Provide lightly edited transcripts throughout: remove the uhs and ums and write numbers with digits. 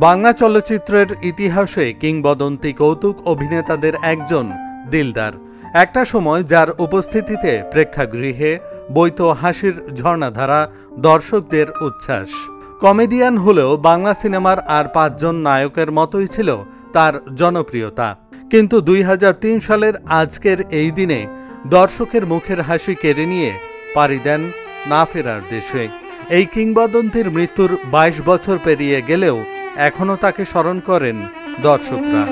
বাংলা চলচ্চিত্রের ইতিহাসে কিংবদন্তি কৌতুক অভিনেতাদের একজন দিলদার। একটা সময় যার উপস্থিতিতে প্রেক্ষাগৃহে বইত হাসির ঝর্ণাধারা, দর্শকদের উচ্ছ্বাস। কমেডিয়ান হলেও বাংলা সিনেমার আর 5 জন নায়কের মতোই ছিল তার জনপ্রিয়তা। কিন্তু 2003 সালের আজকের এই দিনে দর্শকের মুখের হাসি কেড়ে নিয়ে পাড়ি দেন না ফেরার দেশে। এই কিংবদন্তির মৃত্যুর 22 বছর পেরিয়ে গেলেও এখনও তাকে স্মরণ করেন দর্শকরা।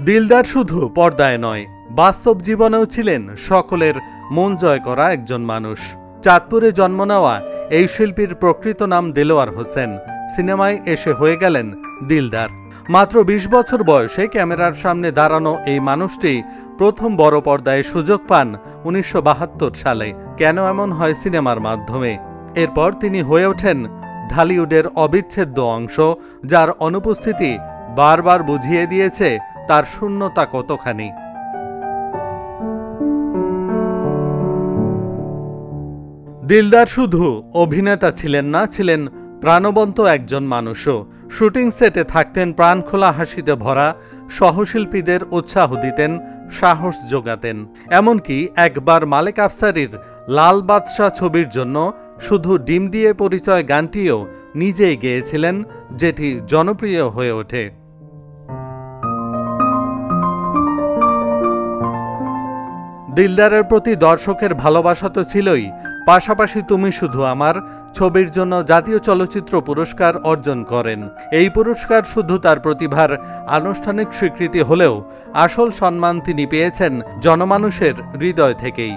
দিলদার শুধু পর্দায় নয়, বাস্তব জীবনেও ছিলেন সকলের মন জয় করা একজন মানুষ। চাঁদপুরে জন্ম নেওয়া এই শিল্পীর প্রকৃত নাম দেলোয়ার হোসেন। সিনেমায় এসে হয়ে গেলেন দিলদার। মাত্র 20 বছর বয়সে ক্যামেরার সামনে দাঁড়ানো এই মানুষটি প্রথম বড় পর্দায় সুযোগ পান 1972 সালে। কেন এমন হয় সিনেমার মাধ্যমে। এরপর তিনি হয়ে ওঠেন ঢালিউডের অবিচ্ছেদ্য অংশ, যার অনুপস্থিতি বারবার বুঝিয়ে দিয়েছে তার শূন্যতা কতখানি। দিলদার শুধু অভিনেতা ছিলেন না, ছিলেন প্রাণবন্ত একজন মানুষও। শুটিং সেটে থাকতেন প্রাণখোলা হাসিতে ভরা, সহশিল্পীদের উৎসাহ দিতেন, সাহস যোগাতেন। এমনকি একবার মালেক আফসারির লাল বাদশা ছবির জন্য শুধু ডিম দিয়ে পরিচয় গানটিও নিজেই গেয়েছিলেন, যেটি জনপ্রিয় হয়ে ওঠে। দিলদারের প্রতি দর্শকের ভালোবাসা তো ছিলই, পাশাপাশি তুমি শুধু আমার ছবির জন্য জাতীয় চলচ্চিত্র পুরস্কার অর্জন করেন। এই পুরস্কার শুধু তার প্রতিভার আনুষ্ঠানিক স্বীকৃতি হলেও আসল সম্মান তিনি পেয়েছেন জনমানুষের হৃদয় থেকেই।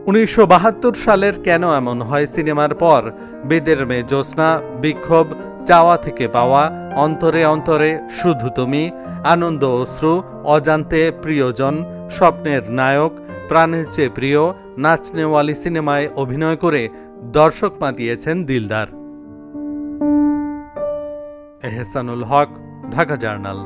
1972 সালের কেন এমন হয় সিনেমার পর বেদের মেয়ে জ্যোৎস্না, বিক্ষোভ, চাওয়া থেকে পাওয়া, অন্তরে অন্তরে, শুধু তুমি, আনন্দ অশ্রু, অজান্তে, প্রিয়জন, স্বপ্নের নায়ক, প্রাণের চেয়ে প্রিয়, নাচনেওয়ালি সিনেমায় অভিনয় করে দর্শক মাতিয়েছেন দিলদার। এহসানুল হক, ঢাকা জার্নাল।